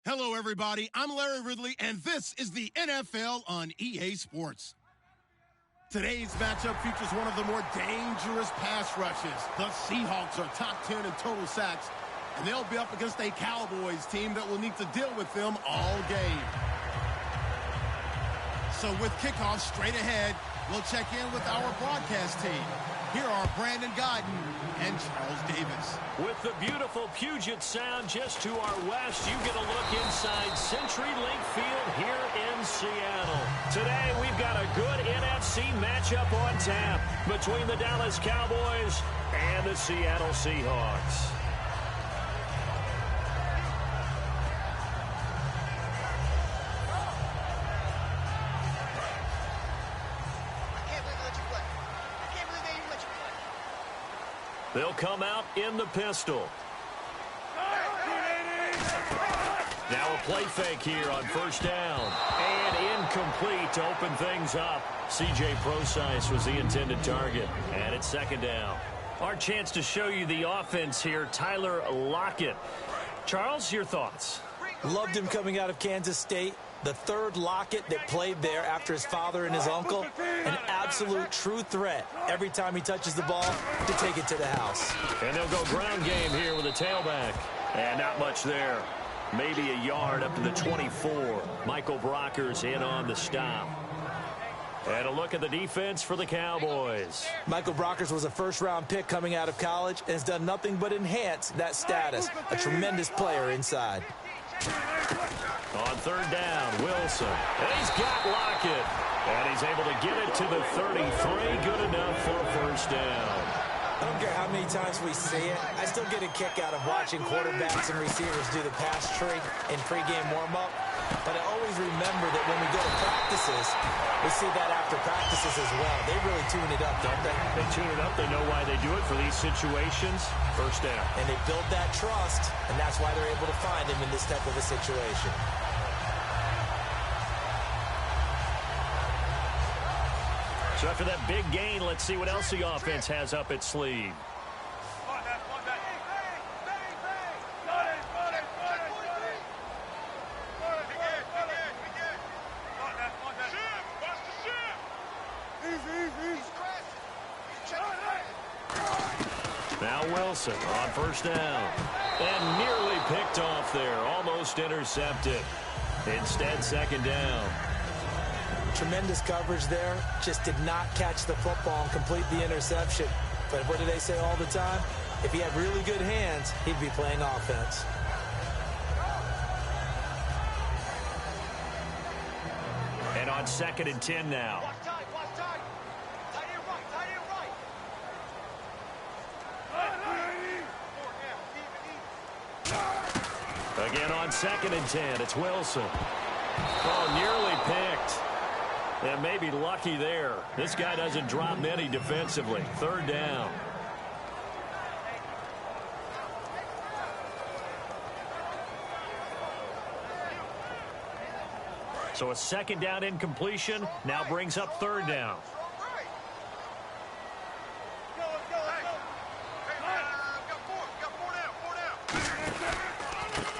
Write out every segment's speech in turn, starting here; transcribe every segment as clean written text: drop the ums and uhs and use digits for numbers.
Hello, everybody. I'm Larry Ridley, and this is the NFL on EA Sports. Today's matchup features one of the more dangerous pass rushes. The Seahawks are top 10 in total sacks, and they'll be up against a Cowboys team that will need to deal with them all game. So with kickoff straight ahead, we'll check in with our broadcast team. Here are Brandon Godden and Charles Davis. With the beautiful Puget Sound just to our west, you get a look inside CenturyLink Field here in Seattle. Today, we've got a good NFC matchup on tap between the Dallas Cowboys and the Seattle Seahawks. They'll come out in the pistol. Now a play fake here on first down. And incomplete to open things up. C.J. Prosise was the intended target. And it's second down. Our chance to show you the offense here, Tyler Lockett. Charles, your thoughts? Loved him coming out of Kansas State. The third Lockett that played there after his father and his uncle. An absolute true threat every time he touches the ball to take it to the house. And they'll go ground game here with a tailback. And not much there. Maybe a yard up to the 24. Michael Brockers in on the stop. And a look at the defense for the Cowboys. Michael Brockers was a first-round pick coming out of college and has done nothing but enhance that status. A tremendous player inside. On third down, Wilson. And he's got Lockett. And he's able to get it to the 33. Good enough for a first down. I don't care how many times we see it. I still get a kick out of watching quarterbacks and receivers do the pass tree in pregame warm-up. But I always remember that when we go to practices, we see that after practices as well. They really tune it up, don't they? They tune it up. They know why they do it for these situations. First down. And they build that trust, and that's why they're able to find him in this type of a situation. So after that big gain, let's see what else the offense has up its sleeve. Now Wilson on first down. And nearly picked off there. Almost intercepted. Instead, second down. Tremendous coverage there. Just did not catch the football and complete the interception. But what do they say all the time? If he had really good hands, he'd be playing offense. And on 2nd and 10 now. Again on 2nd and 10, it's Wilson. Oh, nearly picked. And maybe lucky there. This guy doesn't drop many defensively. Third down. So a second down incompletion now brings up third down.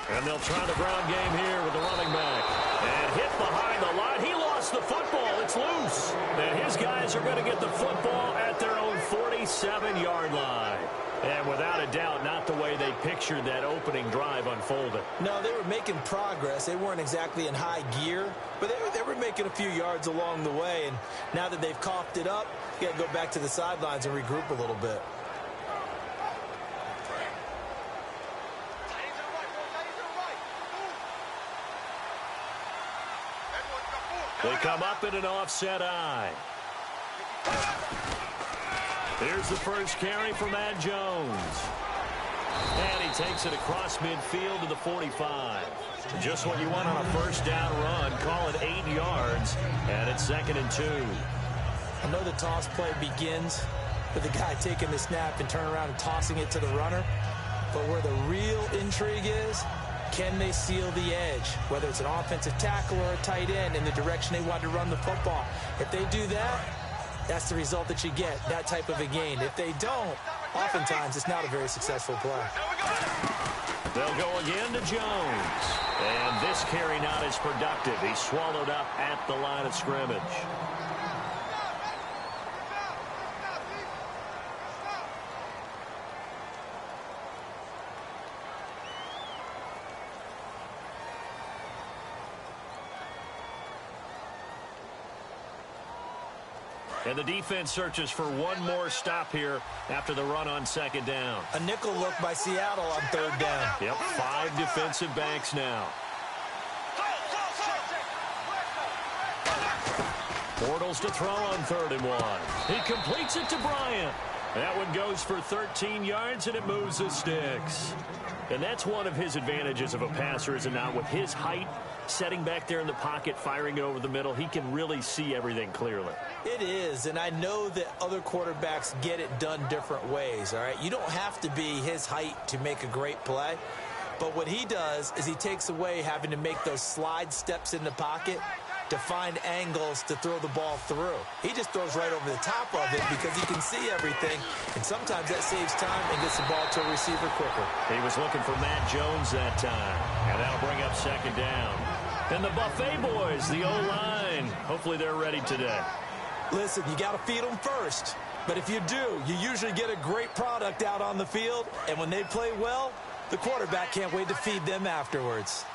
And they'll try the ground game here with the running back. And hit behind the line. He lost the football. It's loose. And his guys are going to get the football at their own 47-yard line. And without a doubt, not the way they pictured that opening drive unfolded. No, they were making progress. They weren't exactly in high gear, but they were making a few yards along the way. And now that they've coughed it up, you got to go back to the sidelines and regroup a little bit. They come up in an offset eye. Here's the first carry for Matt Jones. And he takes it across midfield to the 45. Just what you want on a first down run. Call it 8 yards. And it's 2nd and 2. I know the toss play begins with the guy taking the snap and turning around and tossing it to the runner. But where the real intrigue is, can they seal the edge, whether it's an offensive tackle or a tight end, in the direction they want to run the football? If they do that, that's the result that you get, that type of a gain. If they don't, oftentimes it's not a very successful play. They'll go again to Jones. And this carry not as productive. He's swallowed up at the line of scrimmage. And the defense searches for one more stop here after the run on second down. A nickel look by Seattle on third down. Yep, 5 defensive backs now. Bortles to throw on 3rd and 1. He completes it to Bryant. That one goes for 13 yards, and it moves the sticks. And that's one of his advantages of a passer, is it not? With his height, setting back there in the pocket, firing it over the middle, he can really see everything clearly. It is, and I know that other quarterbacks get it done different ways, all right? You don't have to be his height to make a great play, but what he does is he takes away having to make those slide steps in the pocket to find angles to throw the ball through. He just throws right over the top of it because he can see everything, and sometimes that saves time and gets the ball to a receiver quicker. He was looking for Matt Jones that time, and that'll bring up second down. And the Buffet boys, the O-line, hopefully they're ready today. Listen, you got to feed them first, but if you do, you usually get a great product out on the field, and when they play well, the quarterback can't wait to feed them afterwards.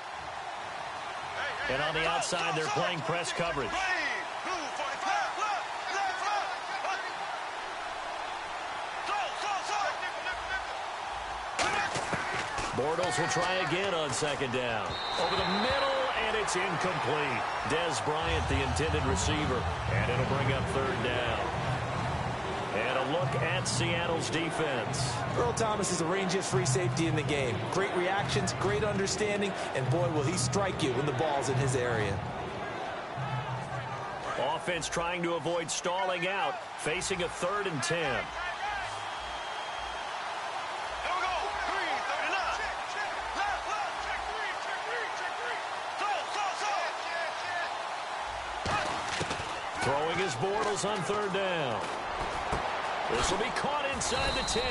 And on the outside, they're playing press coverage. Bortles will try again on second down. Over the middle, and it's incomplete. Dez Bryant, the intended receiver, and it'll bring up 3rd down. And a look at Seattle's defense. Earl Thomas is the rangiest free safety in the game. Great reactions, great understanding, and boy, will he strike you when the ball's in his area. Offense trying to avoid stalling out, facing a 3rd and 10. Throwing his Bortles on 3rd down. This will be caught inside the 10.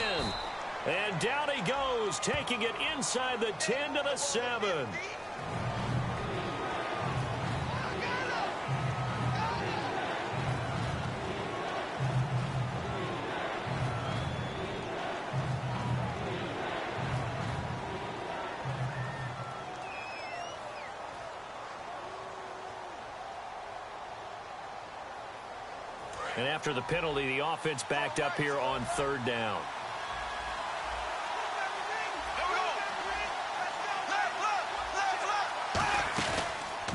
And down he goes, taking it inside the 10 to the 7. And after the penalty, the offense backed up here on 3rd down.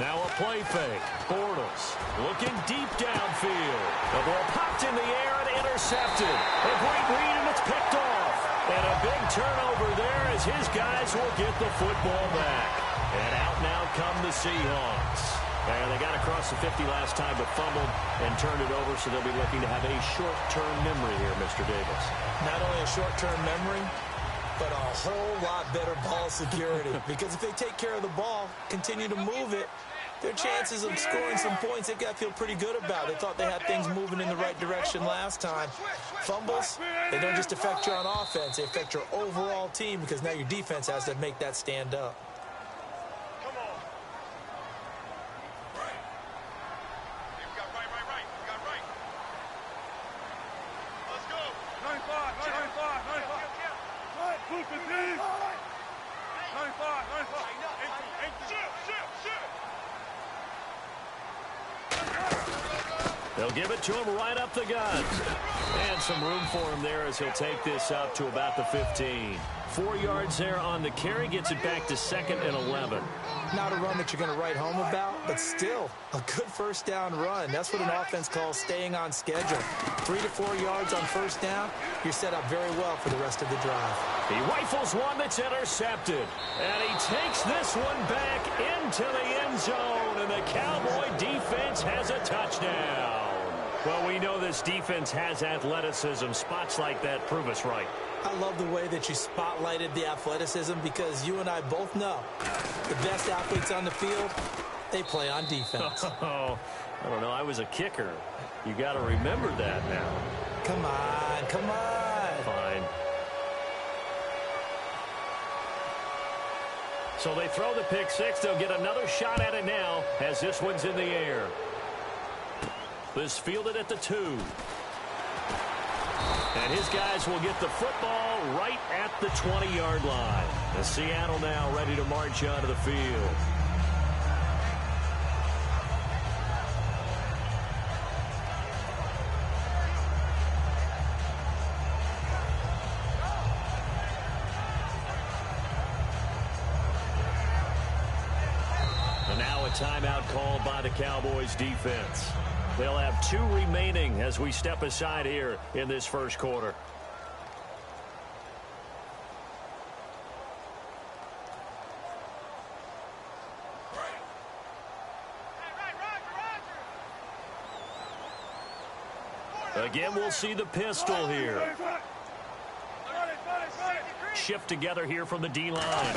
Now a play fake. Bortles looking deep downfield. The ball popped in the air and intercepted. A great read, and it's picked off. And a big turnover there as his guys will get the football back. And out now come the Seahawks. And they got across the 50 last time, but fumbled and turned it over, so they'll be looking to have a short-term memory here, Mr. Davis. Not only a short-term memory, but a whole lot better ball security. Because if they take care of the ball, continue to move it, their chances of scoring some points, they've got to feel pretty good about. They thought they had things moving in the right direction last time. Fumbles, they don't just affect you on offense, they affect your overall team, because now your defense has to make that stand up. They'll give it to him right up the gut. And some room for him there as he'll take this up to about the 15. 4 yards there on the carry, gets it back to 2nd and 11. Not a run that you're going to write home about, but still a good first down run. That's what an offense calls staying on schedule. 3 to 4 yards on first down, you're set up very well for the rest of the drive. He rifles one that's intercepted. And he takes this one back into the end zone. And the Cowboy defense has a touchdown. Well, we know this defense has athleticism. Spots like that prove us right. I love the way that you spotlighted the athleticism, because you and I both know the best athletes on the field, they play on defense. Oh, I don't know. I was a kicker. You got to remember that now. Come on, come on. Fine. So they throw the pick six. They'll get another shot at it now as this one's in the air. This fielded at the 2. And his guys will get the football right at the 20-yard line. And Seattle now ready to march onto the field. And now a timeout called by the Cowboys defense. They'll have 2 remaining as we step aside here in this first quarter. Again, we'll see the pistol here. Shift together here from the D-line.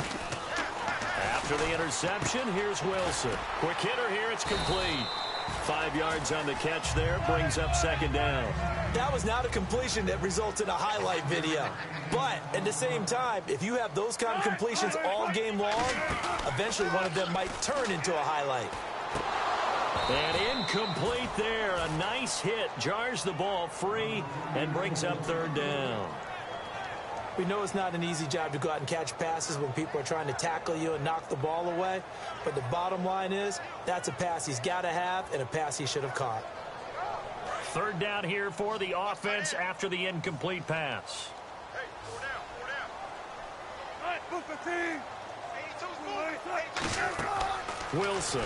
After the interception, here's Wilson. Quick hitter here, it's complete. 5 yards on the catch there, brings up second down. That was not a completion that results in a highlight video. But at the same time, if you have those kind of completions all game long, eventually one of them might turn into a highlight. And incomplete there. A nice hit. Jars the ball free and brings up third down. We know it's not an easy job to go out and catch passes when people are trying to tackle you and knock the ball away. But the bottom line is, that's a pass he's got to have and a pass he should have caught. Third down here for the offense after the incomplete pass. Hey, 4 down, 4 down. All right, Wilson.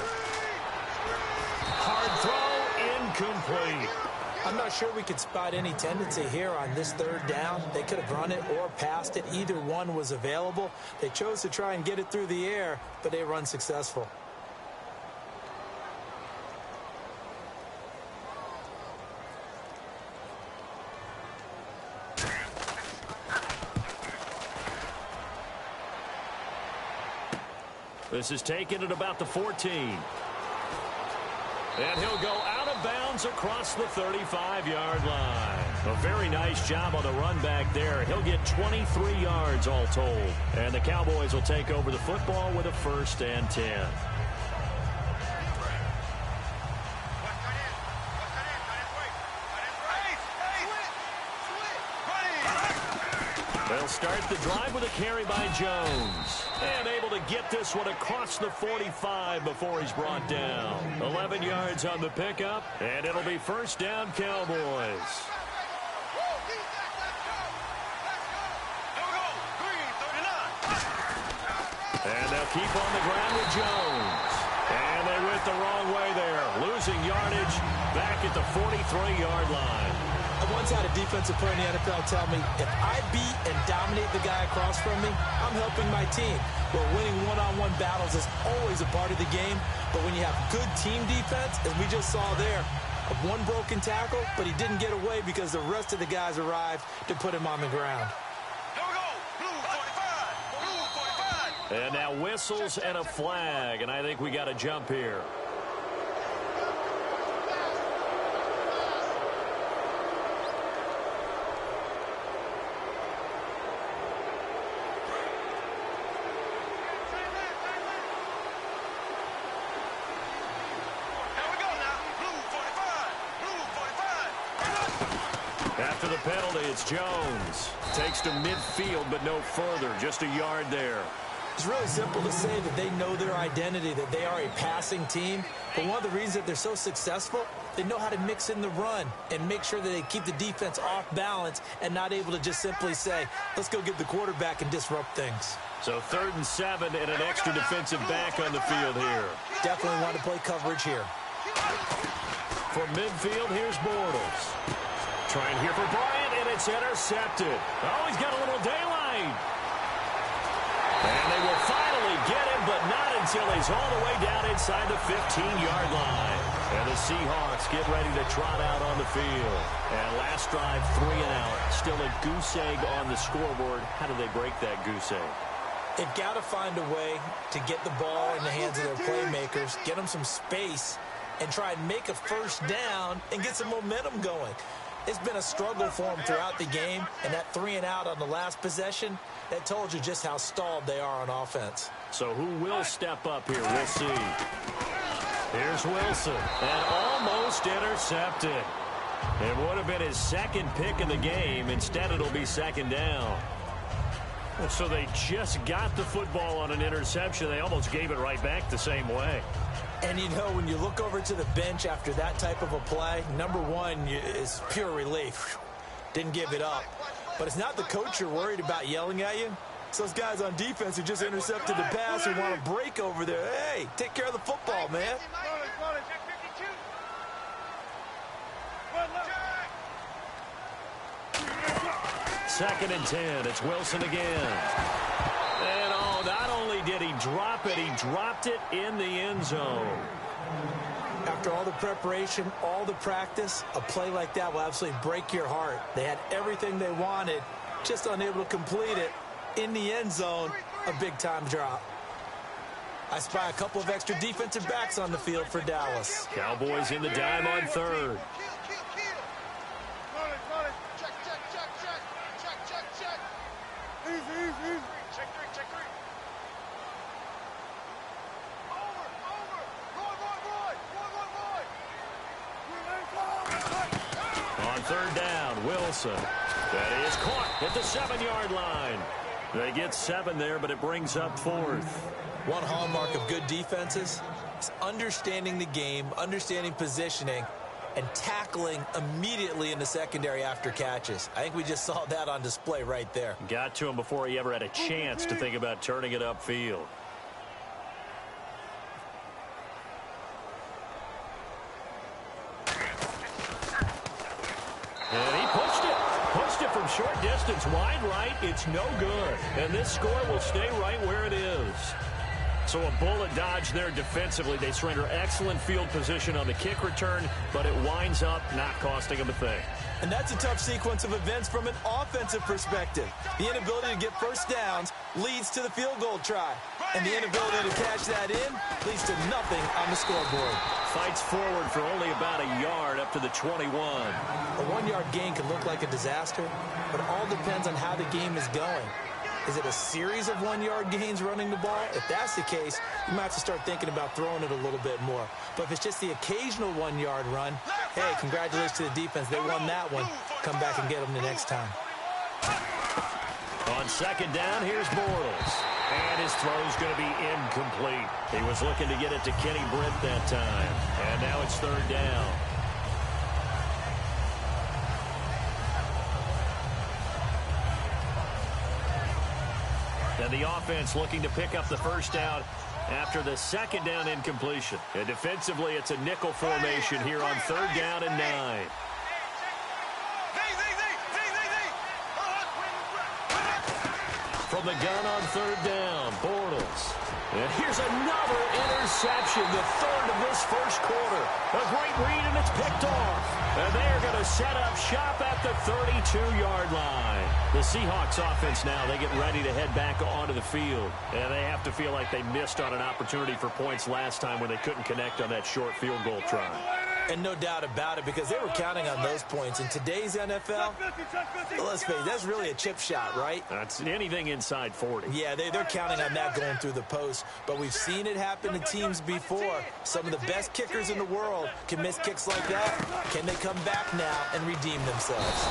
Hard throw, incomplete. I'm not sure we could spot any tendency here on this third down. They could have run it or passed it. Either one was available. They chose to try and get it through the air, but they were unsuccessful. This is taken at about the 14. And he'll go out of bounds across the 35-yard line. A very nice job on the run back there. He'll get 23 yards all told. And the Cowboys will take over the football with a 1st and 10. They'll start the drive with a carry by Jones. And able to get this one across the 45 before he's brought down. 11 yards on the pickup, and it'll be 1st down Cowboys. And they'll keep on the ground with Jones. And they went the wrong way there. Losing yardage back at the 43-yard line. I once had a defensive player in the NFL tell me, if I beat and dominate the guy across from me, I'm helping my team. Well, winning one-on-one battles is always a part of the game, but when you have good team defense, as we just saw there, one broken tackle, but he didn't get away because the rest of the guys arrived to put him on the ground. Here we go. Blue 45. Blue 45. And now whistles and a flag, and I think we got a jump here. After the penalty, it's Jones. Takes to midfield, but no further. Just a yard there. It's really simple to say that they know their identity, that they are a passing team. But one of the reasons that they're so successful, they know how to mix in the run and make sure that they keep the defense off balance and not able to just simply say, let's go get the quarterback and disrupt things. So 3rd and 7 and an extra defensive back on the field here. Definitely want to play coverage here. From midfield, here's Bortles. Trying here for Bryant, and it's intercepted. Oh, he's got a little daylight. And they will finally get him, but not until he's all the way down inside the 15-yard line. And the Seahawks get ready to trot out on the field. And last drive, 3 and out. Still a goose egg on the scoreboard. How do they break that goose egg? They've got to find a way to get the ball in the hands of their playmakers, get them some space, and try and make a 1st down and get some momentum going. It's been a struggle for them throughout the game, and that 3-and-out on the last possession, that told you just how stalled they are on offense. So who will step up here? We'll see. Here's Wilson, and almost intercepted. It would have been his second pick of the game. Instead, it'll be second down. So they just got the football on an interception. They almost gave it right back the same way. And, you know, when you look over to the bench after that type of a play, number one is pure relief. Didn't give it up. But it's not the coach you're worried about yelling at you. It's those guys on defense who just intercepted the pass and want to break over there. Hey, take care of the football, man. Second and 10. It's Wilson again. And, oh, not only did he drop it, he dropped it in the end zone. After all the preparation, all the practice, a play like that will absolutely break your heart. They had everything they wanted, just unable to complete it. In the end zone, a big-time drop. I spy a couple of extra defensive backs on the field for Dallas. Cowboys in the dime on third. On third down, Wilson. That is caught at the 7-yard line. They get 7 there, but it brings up fourth. One hallmark of good defenses is understanding the game, understanding positioning, and tackling immediately in the secondary after catches. I think we just saw that on display right there. Got to him before he ever had a chance to think about turning it upfield. And he pushed it. Pushed it from short distance, wide right. It's no good. And this score will stay right where it is. So a bullet dodge there defensively. They surrender excellent field position on the kick return, but it winds up not costing them a thing. And that's a tough sequence of events from an offensive perspective. The inability to get first downs leads to the field goal try. And the inability to cash that in leads to nothing on the scoreboard. Fights forward for only about a yard up to the 21. A 1-yard gain can look like a disaster, but it all depends on how the game is going. Is it a series of 1-yard gains running the ball? If that's the case, you might have to start thinking about throwing it a little bit more. But if it's just the occasional 1-yard run, hey, congratulations to the defense. They won that one. Come back and get them the next time. On second down, here's Bortles. And his throw's going to be incomplete. He was looking to get it to Kenny Britt that time. And now it's third down. And the offense looking to pick up the first down after the second down incompletion. And defensively, it's a nickel formation here on third down and 9. From the gun on third down, Bortles. And here's another interception, the third of this first quarter. A great read, and it's picked off. And they're going to set up shop at the 32-yard line. The Seahawks offense now, they get ready to head back onto the field. And they have to feel like they missed on an opportunity for points last time when they couldn't connect on that short field goal try. And no doubt about it, because they were counting on those points. In today's NFL, let's face it, that's really a chip shot, right? That's anything inside 40. Yeah, they're counting on that going through the post. But we've seen it happen to teams before. Some of the best kickers in the world can miss kicks like that. Can they come back now and redeem themselves?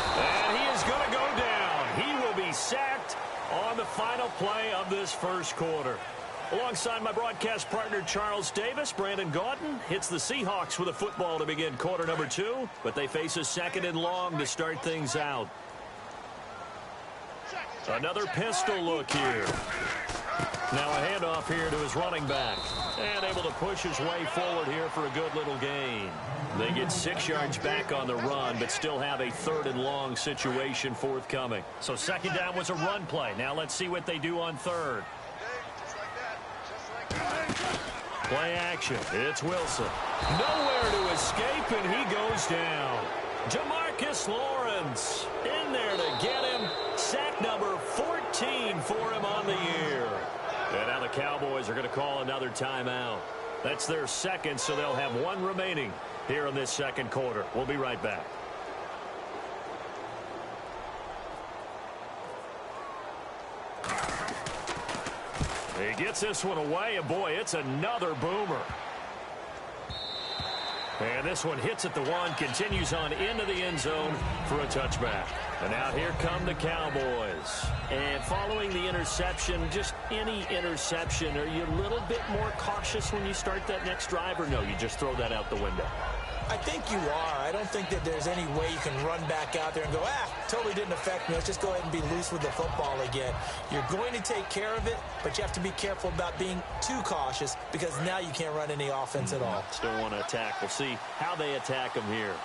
And he is going to go down. He will be sacked on the final play of this first quarter. Alongside my broadcast partner, Charles Davis, Brandon Gaudin hits the Seahawks with a football to begin quarter number 2, but they face a second and long to start things out. Another pistol look here. Now a handoff here to his running back. And able to push his way forward here for a good little gain. They get 6 yards back on the run, but still have a third and long situation forthcoming. So second down was a run play. Now let's see what they do on third. Play action. It's Wilson. Nowhere to escape, and he goes down. Jamarcus Lawrence in there to get him. Sack number 14 for him on the year. And now the Cowboys are going to call another timeout. That's their second, so they'll have one remaining here in this second quarter. We'll be right back. He gets this one away, and boy, it's another boomer. And this one hits at the one, continues on into the end zone for a touchback. And now here come the Cowboys. And following the interception, just any interception, are you a little bit more cautious when you start that next drive, or no, you just throw that out the window? I think you are. I don't think that there's any way you can run back out there and go, totally didn't affect me. Let's just go ahead and be loose with the football again. You're going to take care of it, but you have to be careful about being too cautious because now you can't run any offense at all. Still want to attack. We'll see how they attack them here.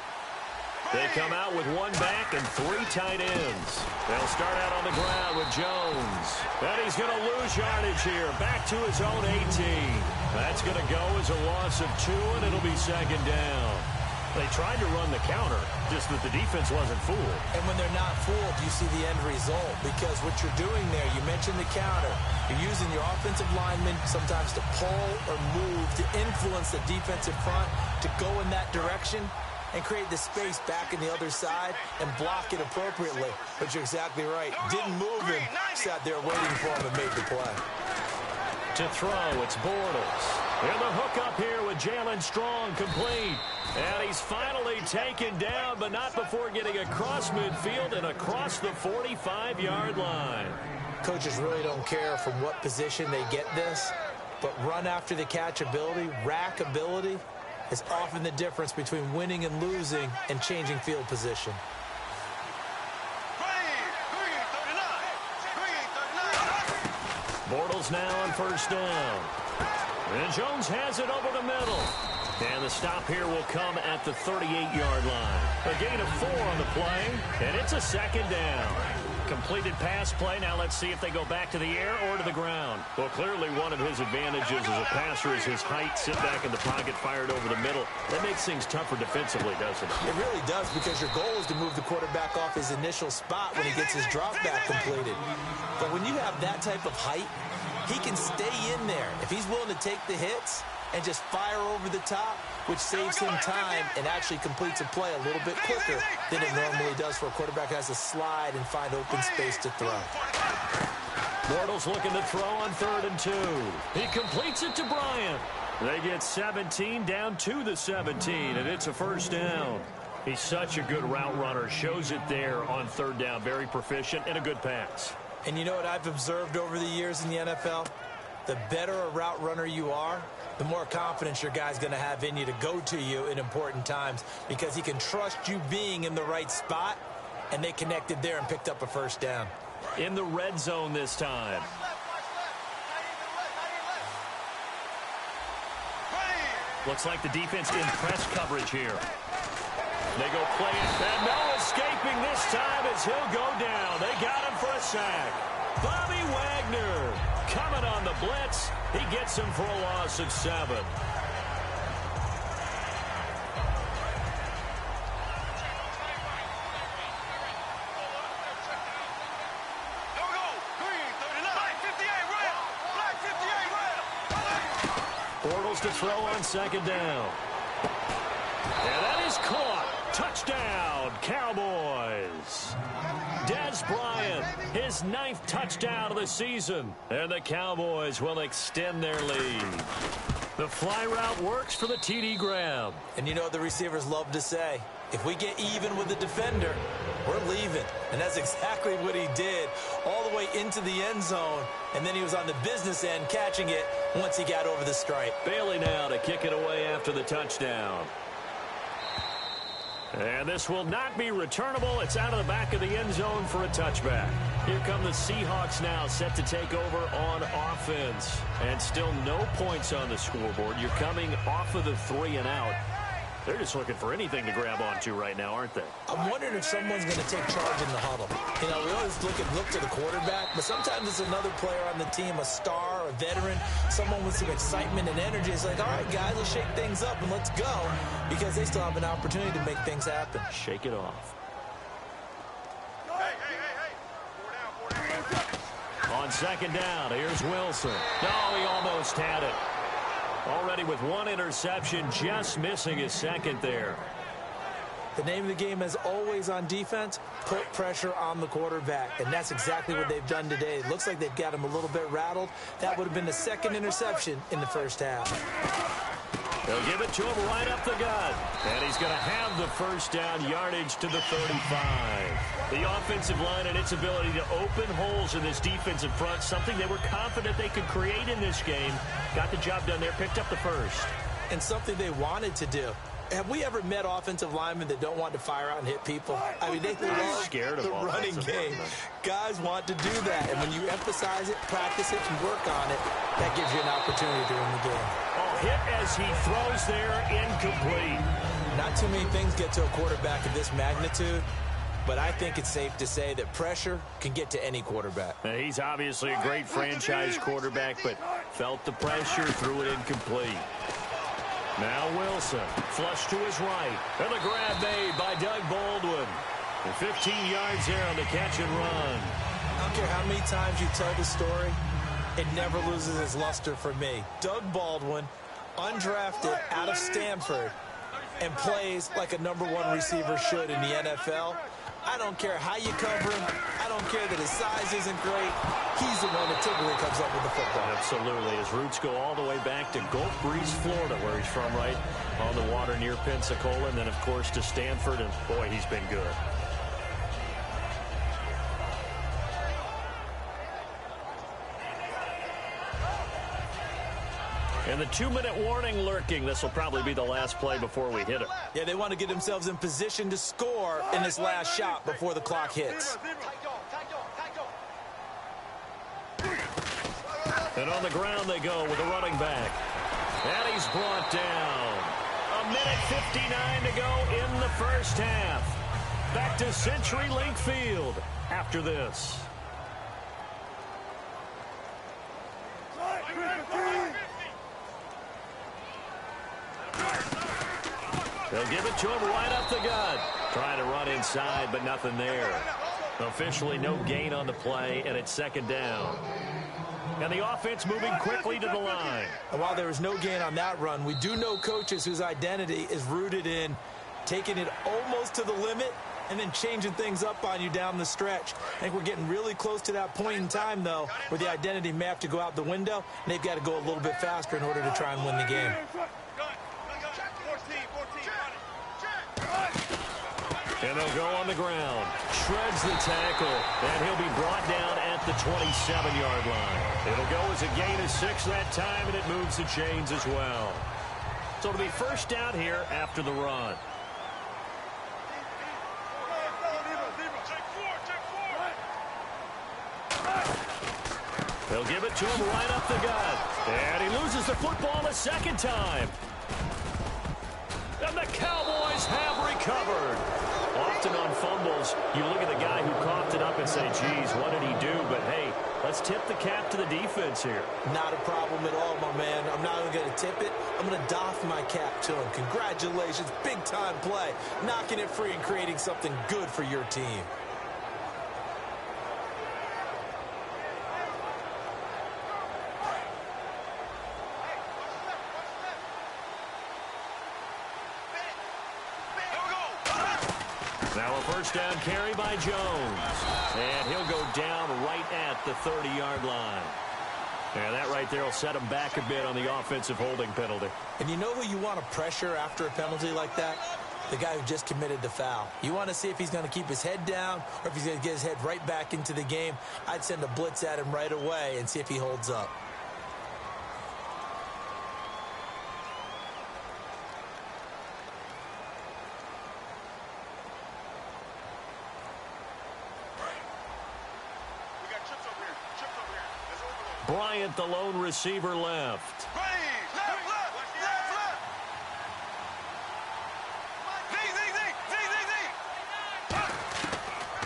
They come out with one back and three tight ends. They'll start out on the ground with Jones. And he's going to lose yardage here. Back to his own 18. That's going to go as a loss of 2, and it'll be second down. They tried to run the counter, just that the defense wasn't fooled. And when they're not fooled, you see the end result. Because what you're doing there, you mentioned the counter. You're using your offensive linemen sometimes to pull or move, to influence the defensive front, to go in that direction and create the space back in the other side and block it appropriately. But you're exactly right. Didn't move him. Sat there waiting for him and made the play. To throw, it's Bortles. And the hook up here with Jalen Strong, complete. And he's finally taken down, but not before getting across midfield and across the 45-yard line. Coaches really don't care from what position they get this, but run after the catch ability, rack ability, is often the difference between winning and losing and changing field position. Bortles now on first down. And Jones has it over the middle. And the stop here will come at the 38-yard line. A gain of 4 on the play, and it's a second down. Completed pass play. Now let's see if they go back to the air or to the ground. Well, clearly one of his advantages as a passer is his height. Sit back in the pocket, fired over the middle. That makes things tougher defensively, doesn't it? It really does, because your goal is to move the quarterback off his initial spot when he gets his drop back completed. But when you have that type of height, he can stay in there. If he's willing to take the hits and just fire over the top, which saves him time and actually completes a play a little bit quicker than it normally does for a quarterback who has to slide and find open space to throw. Bortles looking to throw on 3rd and 2. He completes it to Bryant. They get 17 down to the 17, and it's a first down. He's such a good route runner. Shows it there on 3rd down. Very proficient and a good pass. And you know what I've observed over the years in the NFL? The better a route runner you are, the more confidence your guy's going to have in you to go to you in important times, because he can trust you being in the right spot, and they connected there and picked up a first down. In the red zone this time. Looks like the defense in press coverage here. They go play it, and no escaping this time as he'll go down. They got him for a sack. Bobby Wagner coming on the blitz. He gets him for a loss of 7. Bortles to throw on 2nd down. And that is caught. Touchdown, Cowboys. Dez Bryant, his 9th touchdown of the season. And the Cowboys will extend their lead. The fly route works for the TD grab. And you know what the receivers love to say? If we get even with the defender, we're leaving. And that's exactly what he did, all the way into the end zone. And then he was on the business end catching it once he got over the stripe. Bailey now to kick it away after the touchdown. And this will not be returnable. It's out of the back of the end zone for a touchback. Here come the Seahawks now, set to take over on offense. And still no points on the scoreboard. You're coming off of the 3 and out. They're just looking for anything to grab onto right now, aren't they? I'm wondering if someone's going to take charge in the huddle. You know, we always look to the quarterback, but sometimes it's another player on the team, a star, a veteran, someone with some excitement and energy. It's like, all right, guys, let's shake things up and let's go, because they still have an opportunity to make things happen. Shake it off. On 2nd down, here's Wilson. No, he almost had it. Already with 1 interception, just missing his 2nd there. The name of the game is always on defense, put pressure on the quarterback. And that's exactly what they've done today. It looks like they've got him a little bit rattled. That would have been the second interception in the first half. They'll give it to him right up the gut. And he's going to have the first down yardage to the 35. The offensive line and its ability to open holes in this defensive front, something they were confident they could create in this game. Got the job done there, picked up the first. And something they wanted to do. Have we ever met offensive linemen that don't want to fire out and hit people? I mean, they love the running game. Guys want to do that. And when you emphasize it, practice it, and work on it, that gives you an opportunity to win the game. Oh, hit as he throws there, incomplete. Not too many things get to a quarterback of this magnitude, but I think it's safe to say that pressure can get to any quarterback. He's obviously a great franchise quarterback, but felt the pressure, threw it incomplete. Now Wilson, flush to his right. And the grab made by Doug Baldwin. And 15 yards there on the catch and run. I don't care how many times you tell the story, it never loses its luster for me. Doug Baldwin, undrafted out of Stanford, and plays like a #1 receiver should in the NFL. I don't care how you cover him. I don't care that his size isn't great. He's the one that typically comes up with the football. Absolutely. His roots go all the way back to Gulf Breeze, Florida, where he's from, right on the water near Pensacola. And then, of course, to Stanford. And, boy, he's been good. And the 2-minute warning lurking. This will probably be the last play before we hit it. Yeah, they want to get themselves in position to score in this last shot before the clock hits. And on the ground they go with a running back. And he's brought down. 1:59 to go in the first half. Back to CenturyLink Field after this. They'll give it to him right up the gut. Trying to run inside, but nothing there. Officially no gain on the play, and it's second down. And the offense moving quickly to the line. And while there was no gain on that run, we do know coaches whose identity is rooted in taking it almost to the limit and then changing things up on you down the stretch. I think we're getting really close to that point in time, though, where the identity may have to go out the window, and they've got to go a little bit faster in order to try and win the game. And they'll go on the ground. Shreds the tackle. And he'll be brought down at the 27-yard line. It'll go as a gain of 6 that time, and it moves the chains as well. So it'll be first down here after the run. They'll give it to him right up the gut. And he loses the football a second time. And the Cowboys have recovered. Often on fumbles, you look at the guy who coughed it up and say, geez, what did he do? But, hey, let's tip the cap to the defense here. Not a problem at all, my man. I'm not even going to tip it. I'm going to doff my cap to him. Congratulations. Big-time play. Knocking it free and creating something good for your team. Now a first down carry by Jones. And he'll go down right at the 30-yard line. And that right there will set him back a bit on the offensive holding penalty. And you know who you want to pressure after a penalty like that? The guy who just committed the foul. You want to see if he's going to keep his head down or if he's going to get his head right back into the game. I'd send a blitz at him right away and see if he holds up. Bryant, the lone receiver, left.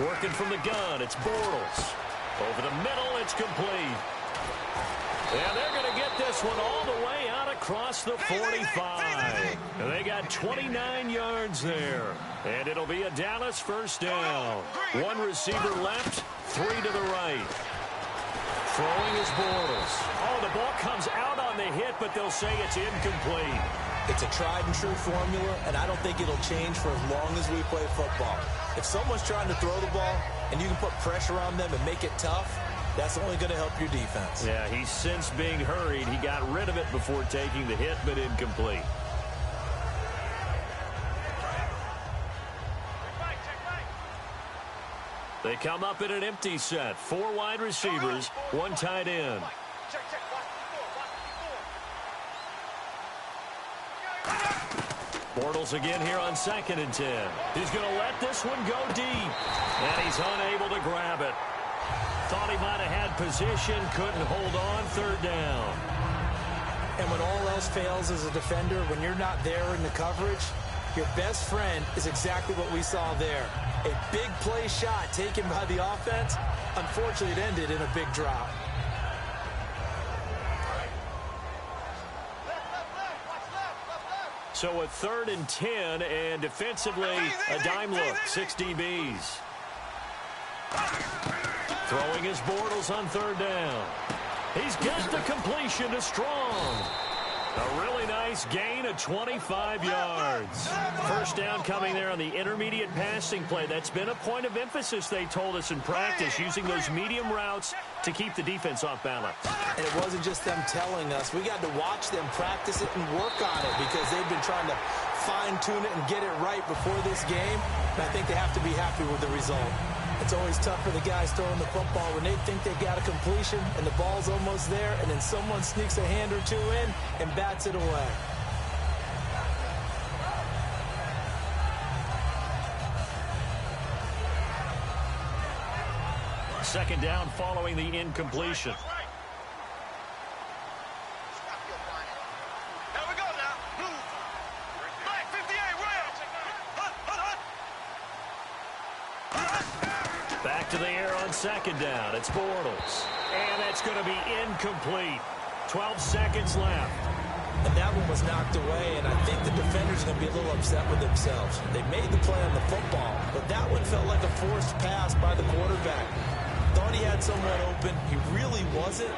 Working from the gun, it's Bortles. Over the middle, it's complete. And they're going to get this one all the way out across the 45. And they got 29 yards there. And it'll be a Dallas first down. One receiver left, 3 to the right. Throwing is Bortles. Oh, the ball comes out on the hit, but they'll say it's incomplete. It's a tried and true formula, and I don't think it'll change for as long as we play football. If someone's trying to throw the ball and you can put pressure on them and make it tough, that's only going to help your defense. Yeah, he's since being hurried. He got rid of it before taking the hit, but incomplete. They come up in an empty set. 4 wide receivers, 1 tight end. Bortles again here on 2nd and 10. He's going to let this one go deep. And he's unable to grab it. Thought he might have had position, couldn't hold on, 3rd down. And when all else fails as a defender, when you're not there in the coverage, your best friend is exactly what we saw there. A big play shot taken by the offense. Unfortunately, it ended in a big drop. So a 3rd and 10, and defensively, a dime look, 6 DBs. Throwing his Bortles on 3rd down. He's got the completion to Strong. A really nice gain of 25 yards. 1st down coming there on the intermediate passing play. That's been a point of emphasis, they told us in practice, using those medium routes to keep the defense off balance. And it wasn't just them telling us. We got to watch them practice it and work on it because they've been trying to fine-tune it and get it right before this game. And I think they have to be happy with the result. It's always tough for the guys throwing the football when they think they've got a completion and the ball's almost there, and then someone sneaks a hand or 2 in and bats it away. Second down following the incompletion. Here we go now. Blue. Black 58, red. Back to the air on 2nd down. It's Bortles. And that's going to be incomplete. 12 seconds left. And that one was knocked away, and I think the defenders are going to be a little upset with themselves. They made the play on the football, but that one felt like a forced pass by the quarterback. Thought he had someone open. He really wasn't.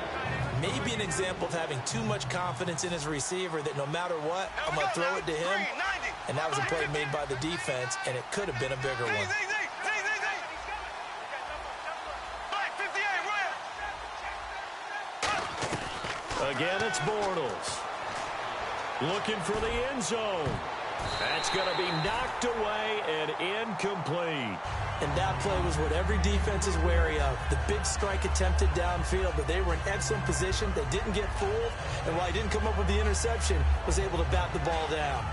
Maybe an example of having too much confidence in his receiver that no matter what, I'm going to throw it to him. And that was a play made by the defense, and it could have been a bigger one. Again, it's Bortles. Looking for the end zone. That's going to be knocked away and incomplete. And that play was what every defense is wary of. The big strike attempted downfield, but they were in excellent position. They didn't get fooled, and while he didn't come up with the interception, was able to bat the ball down.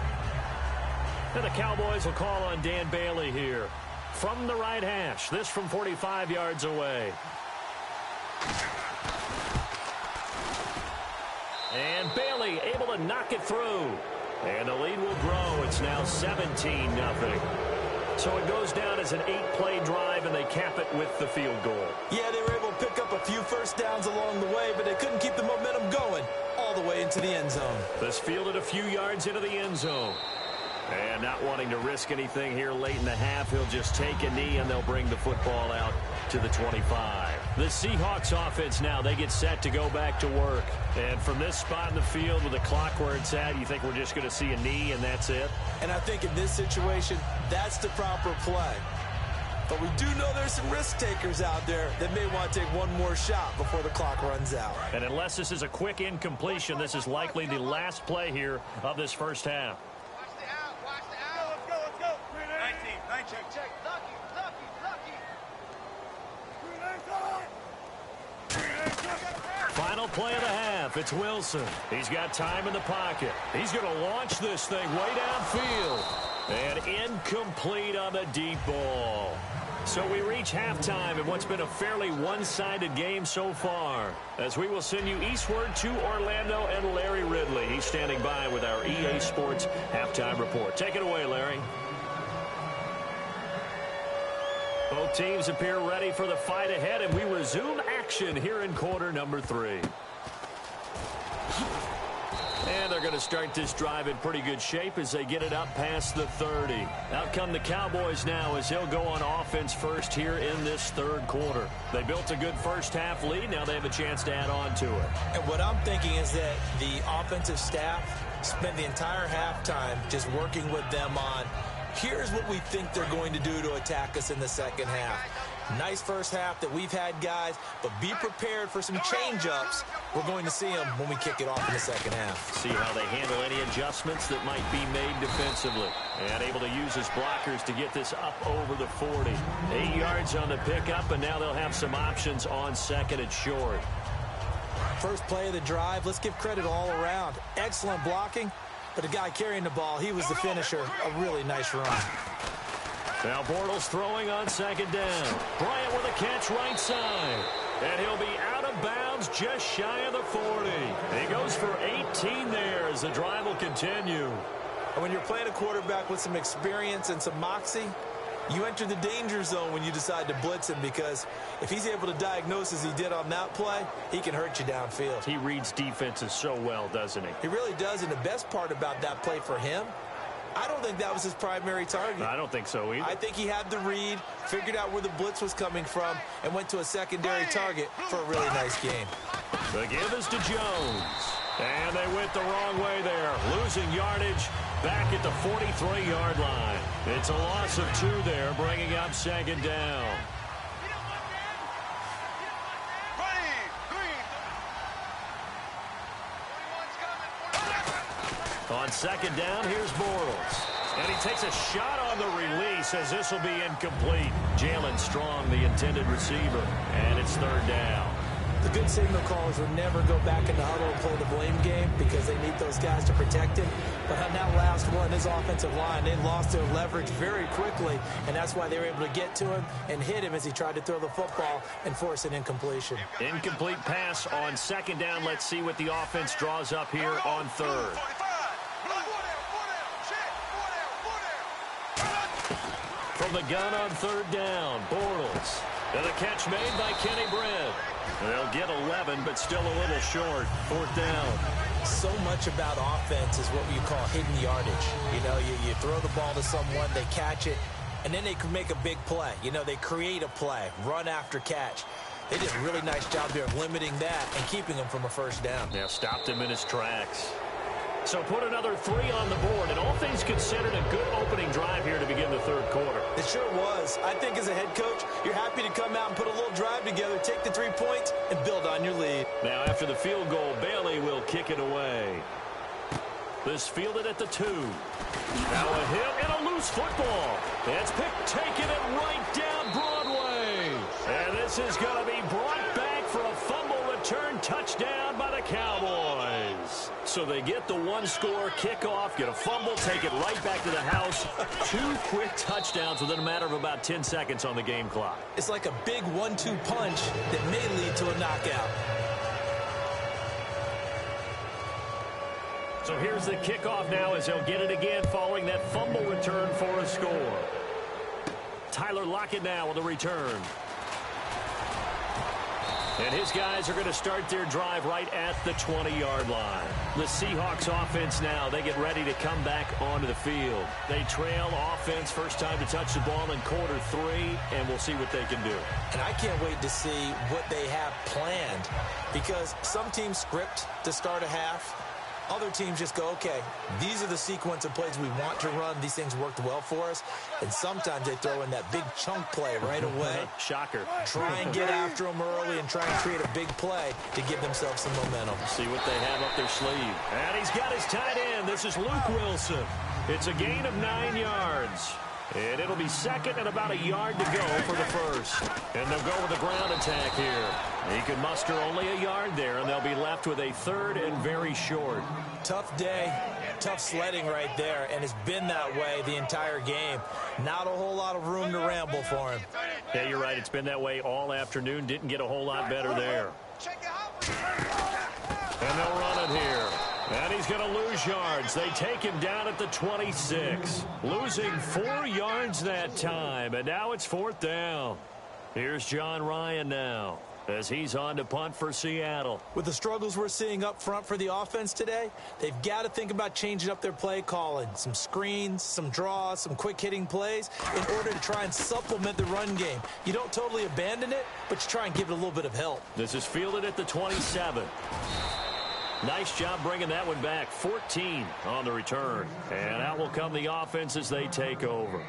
And the Cowboys will call on Dan Bailey here. From the right hash, this from 45 yards away. And Bailey able to knock it through. And the lead will grow. It's now 17-0. So it goes down as an 8-play drive, and they cap it with the field goal. Yeah, they were able to pick up a few first downs along the way, but they couldn't keep the momentum going all the way into the end zone. This fielded a few yards into the end zone. And not wanting to risk anything here late in the half, he'll just take a knee, and they'll bring the football out to the 25. The Seahawks offense now, they get set to go back to work. And from this spot in the field with the clock where it's at, you think we're just going to see a knee and that's it? And I think in this situation, that's the proper play. But we do know there's some risk takers out there that may want to take one more shot before the clock runs out. And unless this is a quick incompletion, this is likely the last play here of this first half. Final play of the half. It's Wilson. He's got time in the pocket. He's going to launch this thing way downfield. And incomplete on the deep ball. So we reach halftime in what's been a fairly one-sided game so far. As we will send you eastward to Orlando and Larry Ridley. He's standing by with our EA Sports halftime report. Take it away, Larry. Both teams appear ready for the fight ahead, and we resume action here in quarter number 3. And they're going to start this drive in pretty good shape as they get it up past the 30. Out come the Cowboys now as they'll go on offense first here in this third quarter. They built a good first half lead. Now they have a chance to add on to it. And what I'm thinking is that the offensive staff spent the entire halftime just working with them on, here's what we think they're going to do to attack us in the second half. Nice first half that we've had, guys, but be prepared for some change-ups. We're going to see them when we kick it off in the second half. See how they handle any adjustments that might be made defensively. And able to use his blockers to get this up over the 40. 8 yards on the pickup, and now they'll have some options on second and short. First play of the drive, let's give credit all around. Excellent blocking, but the guy carrying the ball, he was the finisher. A really nice run. Now Bortles throwing on second down. Bryant with a catch right side. And he'll be out of bounds just shy of the 40. He goes for 18 there as the drive will continue. And when you're playing a quarterback with some experience and some moxie, you enter the danger zone when you decide to blitz him, because if he's able to diagnose as he did on that play, he can hurt you downfield. He reads defenses so well, doesn't he? He really does, and the best part about that play for him, I don't think that was his primary target. I don't think so either. I think he had the read, figured out where the blitz was coming from, and went to a secondary target for a really nice game. The give is to Jones. And they went the wrong way there, losing yardage back at the 43-yard line. It's a loss of 2 there, bringing up second down. On second down, here's Bortles. And he takes a shot on the release as this will be incomplete. Jalen Strong, the intended receiver, and it's third down. The good signal callers will never go back in the huddle and play the blame game because they need those guys to protect him. But on that last one, his offensive line, they lost their leverage very quickly, and that's why they were able to get to him and hit him as he tried to throw the football and force an incompletion. Incomplete pass on second down. Let's see what the offense draws up here on third. From the gun on third down, Bortles. And a catch made by Kenny Brent. They'll get 11, but still a little short. Fourth down. So much about offense is what you call hidden yardage. You know, you throw the ball to someone, they catch it, and then they can make a big play. You know, they create a play, run after catch. They did a really nice job there of limiting that and keeping him from a first down. Yeah, stopped him in his tracks. So put another 3 on the board, and all things considered, a good opening drive here to begin the third quarter. It sure was. I think as a head coach, you're happy to come out and put a little drive together, take the 3 points, and build on your lead. Now after the field goal, Bailey will kick it away. This fielded at the 2. Now a hit and a loose football. It's picked, taking it right down Broadway. And this is going to be brought back for a fumble return touchdown by the Cowboys. So they get the 1-score kickoff, get a fumble, take it right back to the house. 2 quick touchdowns within a matter of about 10 seconds on the game clock. It's like a big 1-2 punch that may lead to a knockout. So here's the kickoff now as they'll get it again following that fumble return for a score. Tyler Lockett now with the return. And his guys are going to start their drive right at the 20-yard line. The Seahawks offense now, they get ready to come back onto the field. They trail offense, first time to touch the ball in quarter 3, and we'll see what they can do. And I can't wait to see what they have planned, because some teams script to start a half. Other teams just go, okay, these are the sequence of plays we want to run. These things worked well for us. And sometimes they throw in that big chunk play right away. Shocker. Try and get after them early and try and create a big play to give themselves some momentum. See what they have up their sleeve. And he's got his tight end. This is Luke Wilson. It's a gain of 9 yards. And it'll be second and about a yard to go for the first. And they'll go with a ground attack here. He can muster only a yard there, and they'll be left with a third and very short. Tough day, tough sledding right there, and it's been that way the entire game. Not a whole lot of room to ramble for him. Yeah, you're right. It's been that way all afternoon. Didn't get a whole lot better there. And they'll run it here. And he's going to lose yards. They take him down at the 26. Losing 4 yards that time. And now it's fourth down. Here's John Ryan now as he's on to punt for Seattle. With the struggles we're seeing up front for the offense today, they've got to think about changing up their play calling. Some screens, some draws, some quick hitting plays in order to try and supplement the run game. You don't totally abandon it, but you try and give it a little bit of help. This is fielded at the 27. Nice job bringing that one back. 14 on the return. And out will come the offense as they take over.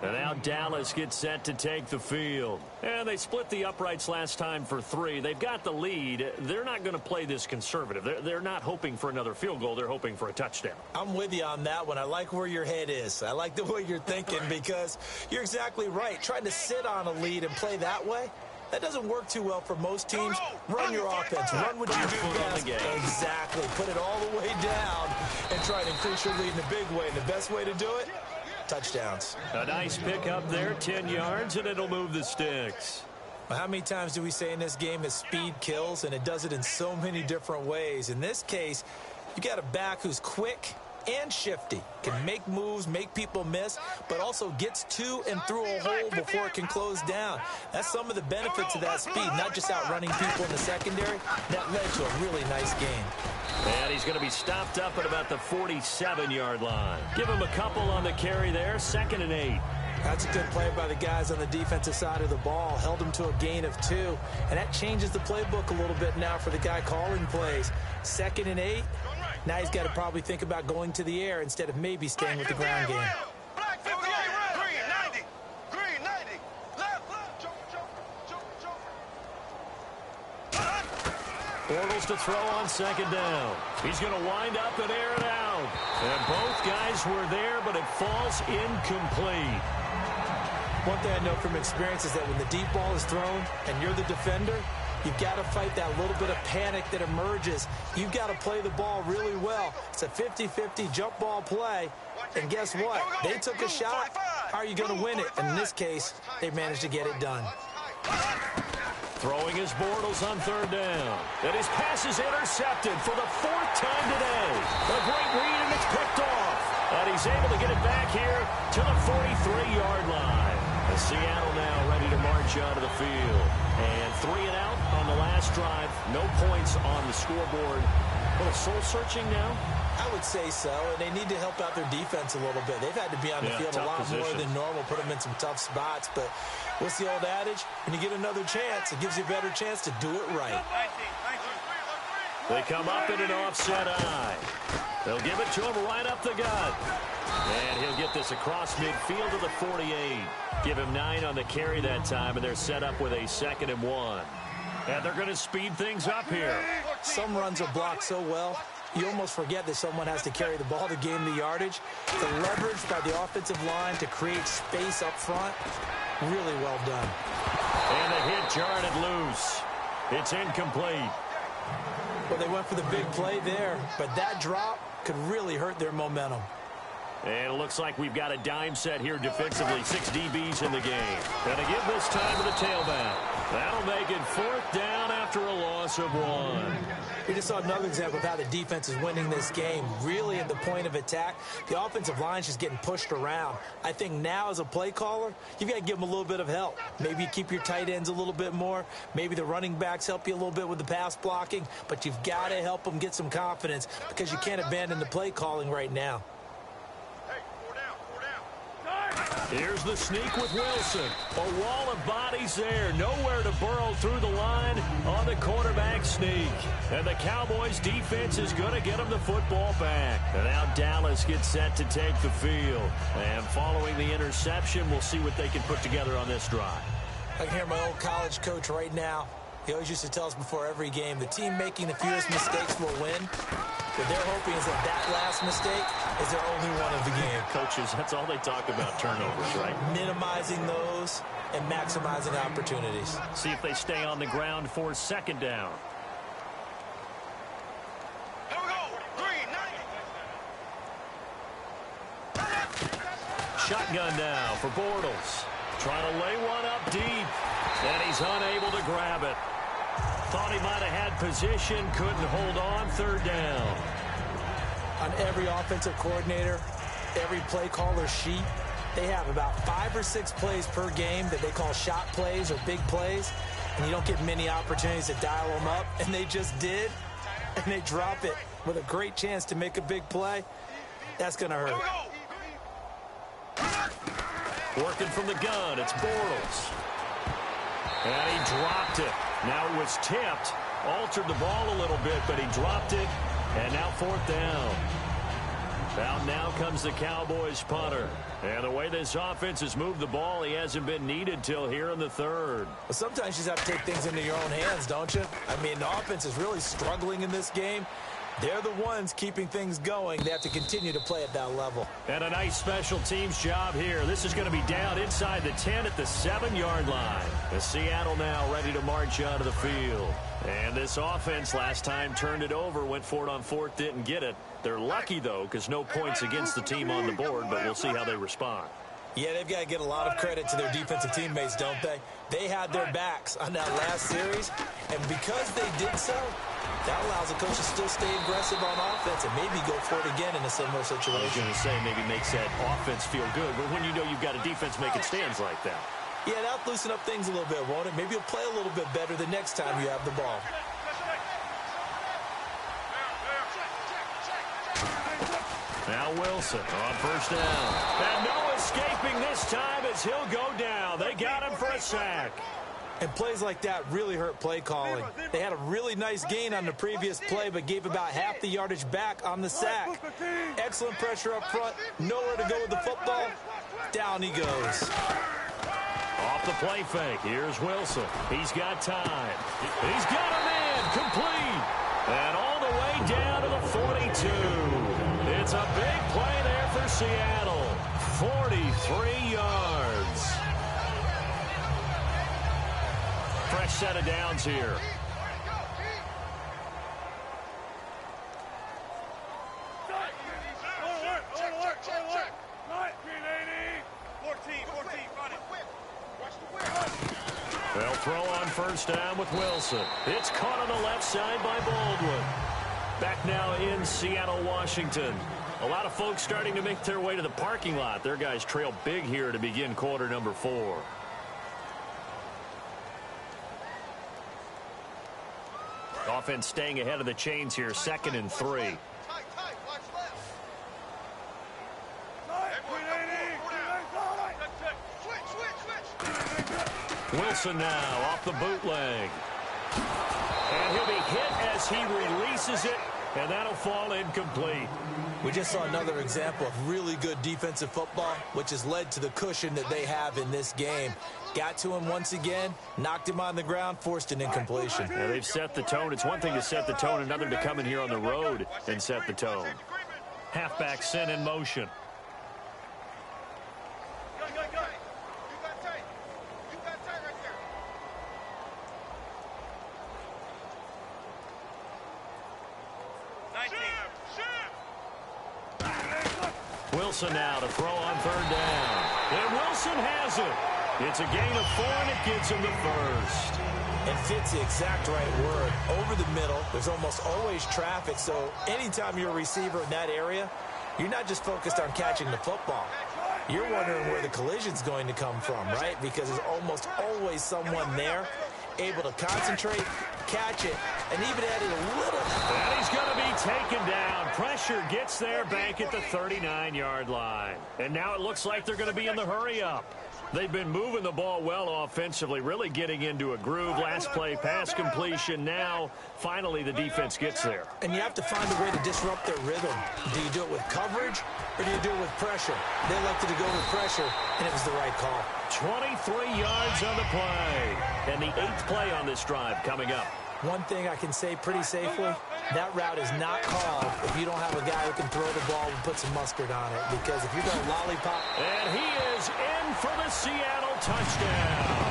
And now Dallas gets set to take the field. And they split the uprights last time for 3. They've got the lead. They're not going to play this conservative. They're not hoping for another field goal. They're hoping for a touchdown. I'm with you on that one. I like where your head is. I like the way you're thinking because you're exactly right. Trying to sit on a lead and play that way, that doesn't work too well for most teams. Run your offense. Run what you do best. Exactly. Put it all the way down and try to increase your lead in a big way. And the best way to do it, touchdowns. A nice pickup there, 10 yards, and it'll move the sticks. Well, how many times do we say in this game that speed kills, and it does it in so many different ways? In this case, you got a back who's quick and shifty, can make moves, make people miss, but also gets to and through a hole before it can close down. That's some of the benefits of that speed, not just outrunning people in the secondary. That led to a really nice game. And he's going to be stopped up at about the 47-yard line. Give him a couple on the carry there, 2nd and 8. That's a good play by the guys on the defensive side of the ball. Held him to a gain of 2. And that changes the playbook a little bit now for the guy calling plays. 2nd and 8. Now he's got to probably think about going to the air instead of maybe staying with the ground game. Black 58, green 90. Green 90. Left. Bortles to throw on 2nd down. He's going to wind up and air it out. And both guys were there, but it falls incomplete. One thing I know from experience is that when the deep ball is thrown and you're the defender, you've got to fight that little bit of panic that emerges. You've got to play the ball really well. It's a 50-50 jump ball play. And guess what? They took a shot. How are you going to win it? And in this case, they managed to get it done. Throwing his Bortles on 3rd down. And his pass is intercepted for the 4th time today. A great read, and it's picked off. And he's able to get it back here to the 43-yard line. And Seattle now ready to march out of the field. And 3 and out on the last drive. No points on the scoreboard. A little soul-searching now? I would say so, and they need to help out their defense a little bit. They've had to be on the field a lot more than normal, put them in some tough spots. But what's the old adage? When you get another chance, it gives you a better chance to do it right. They come up in an offset eye. They'll give it to him right up the gut. And he'll get this across midfield to the 48. Give him 9 on the carry that time, and they're set up with a 2nd and 1. And they're going to speed things up here. Some runs are blocked so well, you almost forget that someone has to carry the ball to gain the yardage. The leverage by the offensive line to create space up front, really well done. And the hit jarred it loose. It's incomplete. Well, they went for the big play there, but that drop could really hurt their momentum. And it looks like we've got a dime set here defensively. 6 DBs in the game. Going to give this time to the tailback. That'll make it 4th down after a loss of 1. We just saw another example of how the defense is winning this game. Really at the point of attack, the offensive line's just getting pushed around. I think now as a play caller, you've got to give them a little bit of help. Maybe you keep your tight ends a little bit more. Maybe the running backs help you a little bit with the pass blocking. But you've got to help them get some confidence because you can't abandon the play calling right now. Here's the sneak with Wilson. A wall of bodies there. Nowhere to burrow through the line on the quarterback sneak. And the Cowboys defense is going to get them the football back. And now Dallas gets set to take the field. And following the interception, we'll see what they can put together on this drive. I can hear my old college coach right now. He always used to tell us before every game, the team making the fewest mistakes will win. What they're hoping is that last mistake is their only one of the game. Coaches, that's all they talk about, turnovers, right? Minimizing those and maximizing opportunities. See if they stay on the ground for 2nd down. Here we go. Green 90. Shotgun now for Bortles. Trying to lay one up deep. And he's unable to grab it. Thought he might have had position, couldn't hold on. 3rd down. On every offensive coordinator, every play caller sheet, they have about 5 or 6 plays per game that they call shot plays or big plays, and you don't get many opportunities to dial them up, and they just did, and they drop it with a great chance to make a big play. That's going to hurt. Working from the gun, it's Bortles. And he dropped it. Now it was tipped, altered the ball a little bit, but he dropped it And now 4th down. Out now comes the Cowboys punter. And the way this offense has moved the ball, he hasn't been needed till here in the 3rd. Well, sometimes you just have to take things into your own hands, don't you? I mean, the offense is really struggling in this game. They're the ones keeping things going. They have to continue to play at that level. And a nice special teams job here. This is going to be down inside the 10 at the 7-yard line. The Seattle now ready to march onto the field. And this offense last time turned it over, went for it on 4th, didn't get it. They're lucky, though, because no points against the team on the board, but we'll see how they respond. Yeah, they've got to get a lot of credit to their defensive teammates, don't they? They had their backs on that last series, and because they did so, that allows the coach to still stay aggressive on offense and maybe go for it again in a similar situation. I was going to say maybe makes that offense feel good, but when you know you've got a defense making stands like that. Yeah, that'll loosen up things a little bit, won't it? Maybe you'll play a little bit better the next time you have the ball. Now Wilson on 1st down. And no escaping this time as he'll go down. They got him for a sack. And plays like that really hurt play calling. They had a really nice gain on the previous play, but gave about half the yardage back on the sack. Excellent pressure up front. Nowhere to go with the football. Down he goes. Off the play fake. Here's Wilson. He's got time. He's got a man. Complete. And all the way down to the 42. It's a big play there for Seattle. 43 yards. Fresh set of downs here. They'll throw on 1st down with Wilson. It's caught on the left side by Baldwin. Back now in Seattle, Washington. A lot of folks starting to make their way to the parking lot. Their guys trail big here to begin quarter number 4. Offense staying ahead of the chains here, 2nd and 3. Wilson now off the bootleg. And he'll be hit as he releases it, and that'll fall incomplete. We just saw another example of really good defensive football, which has led to the cushion that they have in this game. Got to him once again, knocked him on the ground, forced an incompletion. Yeah, they've set the tone. It's one thing to set the tone, another to come in here on the road and set the tone. Halfback sent in motion. Wilson now to throw on 3rd down. And Wilson has it. It's a gain of 4, and it gets him the 1st. And fits the exact right word. Over the middle, there's almost always traffic, so anytime you're a receiver in that area, you're not just focused on catching the football. You're wondering where the collision's going to come from, right? Because there's almost always someone there able to concentrate, catch it, and even add it a little. And he's going to be taken down. Pressure gets there back at the 39-yard line. And now it looks like they're going to be in the hurry-up. They've been moving the ball well offensively, really getting into a groove. Last play, pass completion. Now, finally, the defense gets there. And you have to find a way to disrupt their rhythm. Do you do it with coverage, or do you do it with pressure? They elected to go with pressure, and it was the right call. 23 yards on the play. And the 8th play on this drive coming up. One thing I can say pretty safely, that route is not called if you don't have a guy who can throw the ball and put some mustard on it. Because if you're going to lollipop. And he is in for the Seattle touchdown.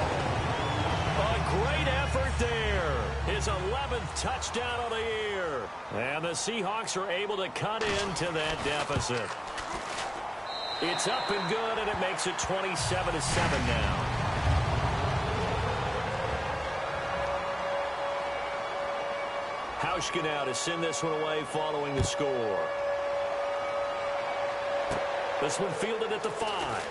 A great effort there. His 11th touchdown of the year. And the Seahawks are able to cut into that deficit. It's up and good, and it makes it 27-7 now. Hauschka now to send this one away following the score. This one fielded at the 5.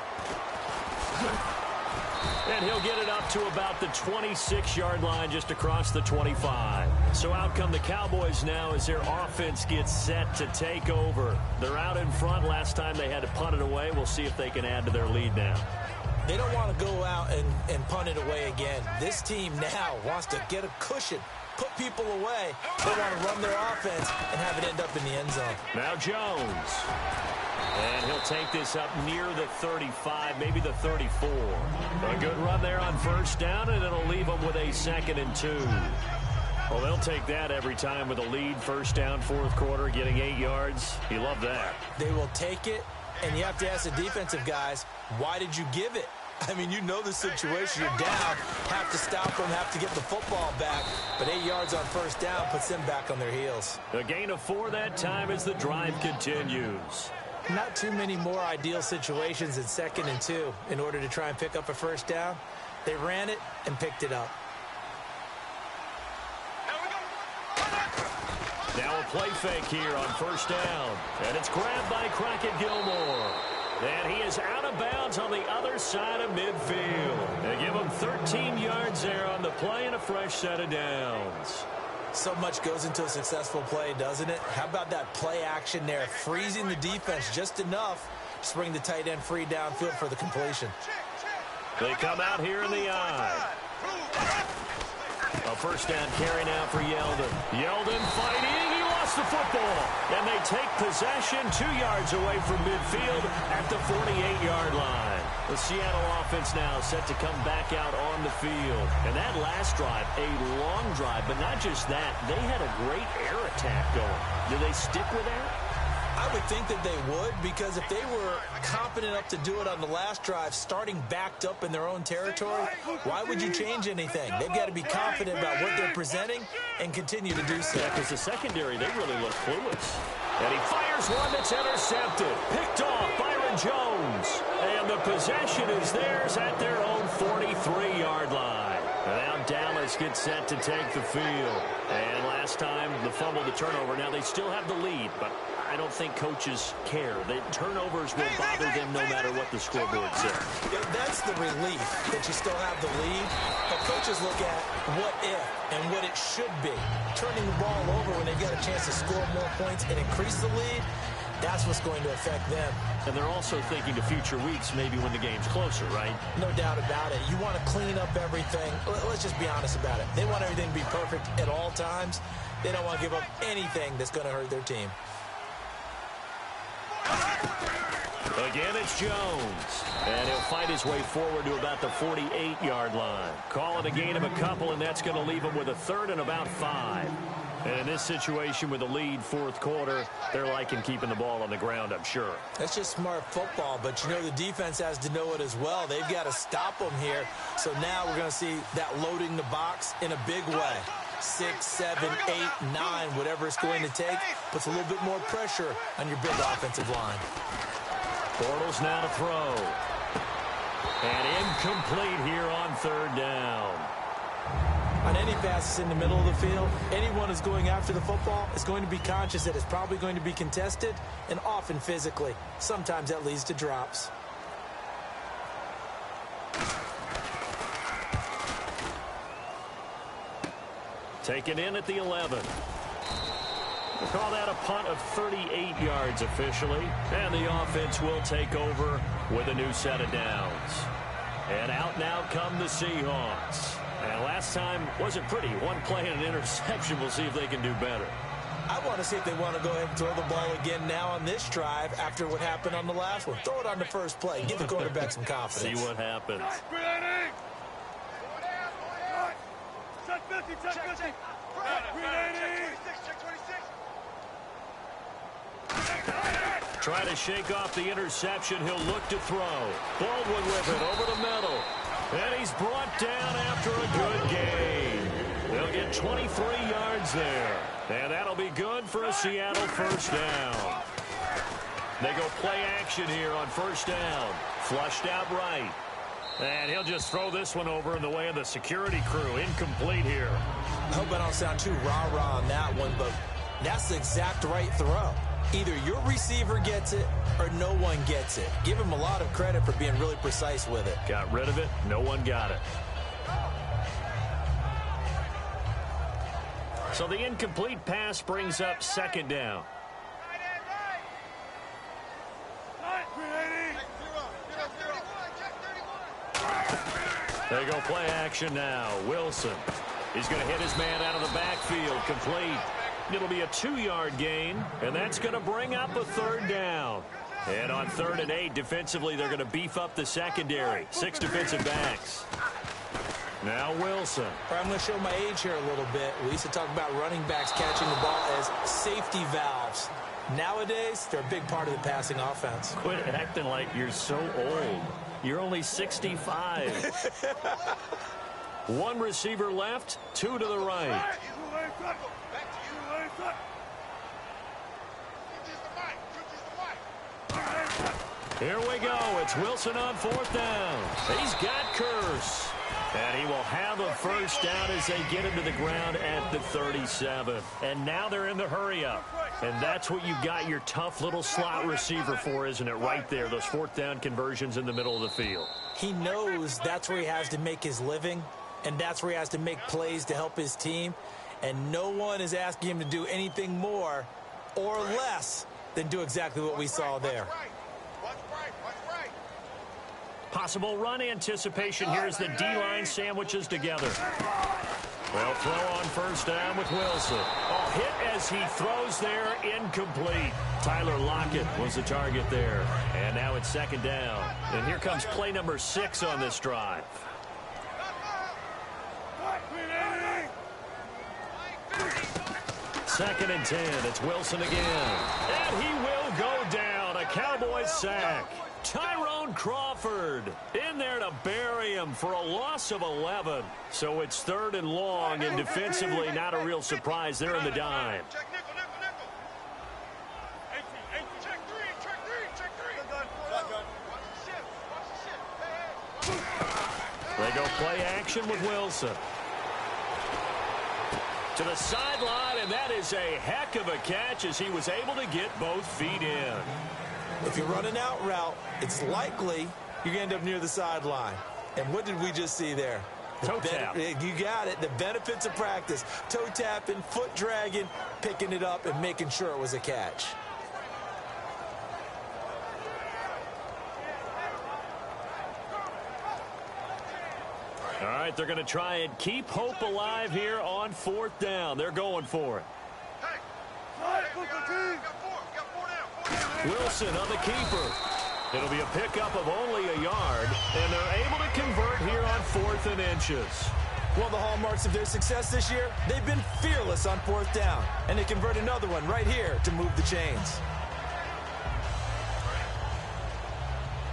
And he'll get it up to about the 26-yard line, just across the 25. So out come the Cowboys now as their offense gets set to take over. They're out in front. Last time they had to punt it away. We'll see if they can add to their lead now. They don't want to go out and punt it away again. This team now wants to get a cushion put people away. They want to run their offense and have it end up in the end zone. Now Jones. And he'll take this up near the 35, maybe the 34. A good run there on first down, and it'll leave them with a 2nd and 2. Well, they'll take that every time with a lead, first down, fourth quarter, getting 8 yards. You love that. They will take it, and you have to ask the defensive guys, why did you give it? I mean, you know the situation. You're down, have to stop them, have to get the football back. But 8 yards on first down puts them back on their heels. A gain of 4 that time as the drive continues. Not too many more ideal situations than 2nd and 2 in order to try and pick up a first down. They ran it and picked it up. Now a play fake here on first down. And it's grabbed by Crockett Gilmore. And he is out of bounds on the other side of midfield. They give him 13 yards there on the play and a fresh set of downs. So much goes into a successful play, doesn't it? How about that play action there, freezing the defense just enough to bring the tight end free downfield for the completion. They come out here in the eye. A first down carry now for Yeldon. Yeldon fighting. He lost the football. And they take possession 2 yards away from midfield at the 48-yard line. The Seattle offense now set to come back out on the field. And that last drive, a long drive, but not just that. They had a great air attack going. Do they stick with that? I would think that they would, because if they were competent enough to do it on the last drive, starting backed up in their own territory, why would you change anything? They've got to be confident about what they're presenting and continue to do so. Yeah, because the secondary, they really look clueless. And he fires one that's intercepted. Picked off Byron Jones. And the possession is theirs at their own 43-yard line. And now Dallas gets set to take the field. And last time, the fumble, the turnover. Now they still have the lead, but I don't think coaches care. The turnovers will bother them no matter what the scoreboard says. That's the relief that you still have the lead. But coaches look at what if and what it should be. Turning the ball over when they've got a chance to score more points and increase the lead, that's what's going to affect them. And they're also thinking to future weeks, maybe when the game's closer, right? No doubt about it. You want to clean up everything. Let's just be honest about it. They want everything to be perfect at all times. They don't want to give up anything that's going to hurt their team. Again, it's Jones. And he'll fight his way forward to about the 48-yard line. Call it a gain of a couple, and that's going to leave him with a 3rd and about 5. And in this situation with the lead, fourth quarter, they're liking keeping the ball on the ground, I'm sure. That's just smart football, but you know the defense has to know it as well. They've got to stop them here. So now we're going to see that loading the box in a big way. 6, 7, 8, 9, whatever it's going to take, puts a little bit more pressure on your big offensive line. Bortles now to throw. And incomplete here on 3rd down. On any passes in the middle of the field, anyone who's going after the football is going to be conscious that it's probably going to be contested, and often physically. Sometimes that leads to drops. Taken in at the 11. We'll call that a punt of 38 yards officially. And the offense will take over with a new set of downs. And out now come the Seahawks. And last time wasn't pretty. One play and an interception. We'll see if they can do better. I want to see if they want to go ahead and throw the ball again now on this drive after what happened on the last one. Throw it on the first play. Give the quarterback some confidence. See what happens. Try to shake off the interception. He'll look to throw. Baldwin with it over the middle. And he's brought down after a good gain. They'll get 23 yards there. And that'll be good for a Seattle first down. They go play action here on first down. Flushed out right. And he'll just throw this one over in the way of the security crew. Incomplete here. I hope I don't sound too rah-rah on that one, but that's the exact right throw. Either your receiver gets it or no one gets it. Give him a lot of credit for being really precise with it. Got rid of it. No one got it. So the incomplete pass brings up 2nd down. They go play action now. Wilson. He's going to hit his man out of the backfield, complete. It'll be a 2-yard gain, and that's going to bring up a 3rd down. And on 3rd and 8, defensively, they're going to beef up the secondary. 6 defensive backs. Now Wilson. I'm going to show my age here a little bit. We used to talk about running backs catching the ball as safety valves. Nowadays, they're a big part of the passing offense. Quit acting like you're so old. You're only 65. 1 receiver left, 2 to the right. Here we go. It's Wilson on 4th down. He's got Curse. And he will have a 1st down as they get him to the ground at the 37. And now they're in the hurry-up. And that's what you've got your tough little slot receiver for, isn't it? Right there, those 4th down conversions in the middle of the field. He knows that's where he has to make his living, and that's where he has to make plays to help his team. And no one is asking him to do anything more or less than do exactly what we saw there. Possible run anticipation here as the D-line sandwiches together. Well, throw on 1st down with Wilson. Oh, hit as he throws there, incomplete. Tyler Lockett was the target there. And now it's 2nd down. And here comes play number 6 on this drive. 2nd and 10. It's Wilson again. And he will go down. A Cowboys sack. Tyrone Crawford in there to bury him for a loss of 11. So it's 3rd and long, and defensively not a real surprise. They're in the dime. They go play action with Wilson. To the sideline, and that is a heck of a catch as he was able to get both feet in. If you're running out route, it's likely you're going to end up near the sideline. And what did we just see there? Toe tap. You got it. The benefits of practice. Toe tapping, foot dragging, picking it up, and making sure it was a catch. All right, they're going to try and keep hope alive here on 4th down. They're going for it. Wilson on the keeper. It'll be a pickup of only a yard, and they're able to convert here on 4th and inches. One of the hallmarks of their success this year, they've been fearless on 4th down, and they convert another one right here to move the chains.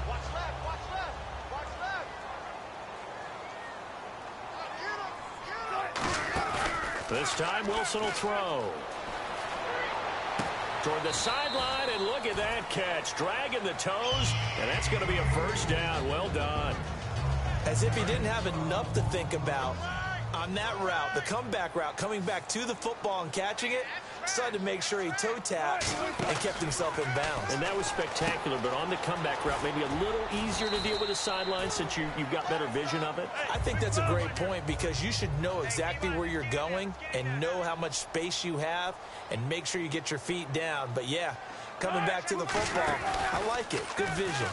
Watch left, watch left, watch left. This time, Wilson will throw. Toward the sideline, and look at that catch. Dragging the toes, and that's going to be a 1st down. Well done. As if he didn't have enough to think about on that route, the comeback route, coming back to the football and catching it, decided to make sure he toe tapped and kept himself in bounds. And that was spectacular, but on the comeback route, maybe a little easier to deal with the sideline since you've got better vision of it. I think that's a great point because you should know exactly where you're going and know how much space you have and make sure you get your feet down. But, yeah, coming back to the football, I like it. Good vision.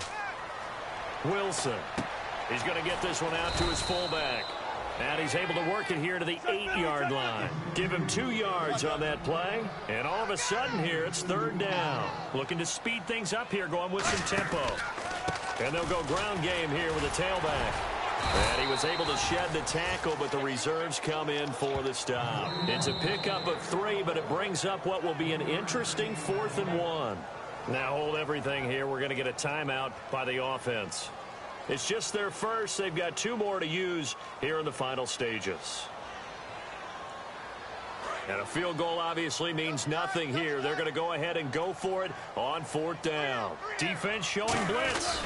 Wilson. He's going to get this one out to his fullback. And he's able to work it here to the 8-yard line. Give him 2 yards on that play. And all of a sudden here, it's 3rd down. Looking to speed things up here, going with some tempo. And they'll go ground game here with a tailback. And he was able to shed the tackle, but the reserves come in for the stop. It's a pickup of 3, but it brings up what will be an interesting 4th and 1. Now hold everything here. We're going to get a timeout by the offense. It's just their first. They've got 2 more to use here in the final stages. And a field goal obviously means nothing here. They're going to go ahead and go for it on 4th down. Defense showing blitz.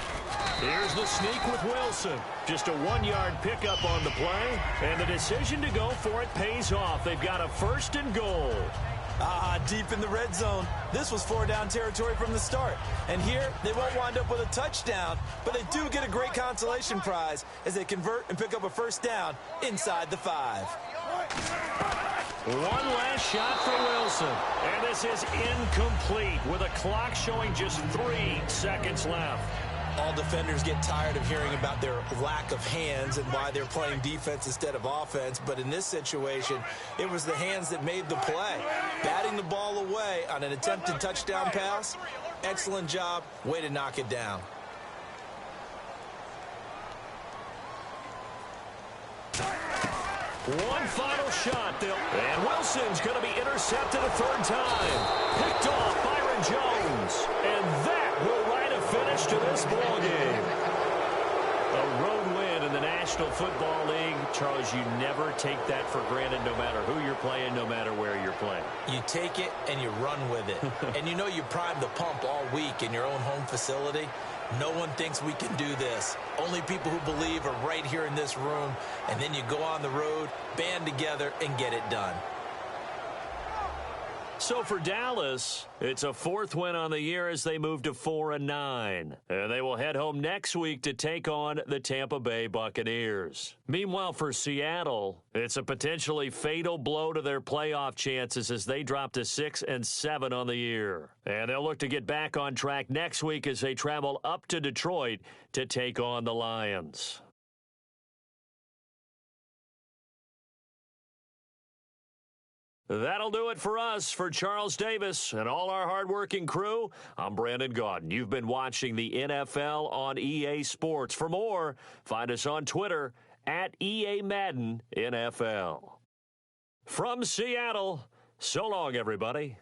Here's the sneak with Wilson. Just a 1-yard pickup on the play. And the decision to go for it pays off. They've got a 1st and goal. Deep in the red zone. This was 4-down territory from the start. And here, they won't wind up with a touchdown, but they do get a great consolation prize as they convert and pick up a 1st down inside the 5. One last shot for Wilson. And this is incomplete with a clock showing just 3 seconds left. All defenders get tired of hearing about their lack of hands and why they're playing defense instead of offense. But in this situation, it was the hands that made the play. Batting the ball away on an attempted touchdown pass, excellent job. Way to knock it down. One final shot. And Wilson's going to be intercepted a third time. Picked off Byron Jones. And that will write a finish to this ball game. A road win in the National Football League. Charles, you never take that for granted no matter who you're playing, no matter where you're playing. You take it and you run with it. And you know you primed the pump all week in your own home facility. No one thinks we can do this. Only people who believe are right here in this room. And then you go on the road, band together, and get it done. So for Dallas, it's a fourth win on the year as they move to 4-9. And they will head home next week to take on the Tampa Bay Buccaneers. Meanwhile, for Seattle, it's a potentially fatal blow to their playoff chances as they drop to 6-7 on the year. And they'll look to get back on track next week as they travel up to Detroit to take on the Lions. That'll do it for us. For Charles Davis and all our hardworking crew, I'm Brandon Gaudin. You've been watching the NFL on EA Sports. For more, find us on Twitter at EA Madden NFL. From Seattle, so long, everybody.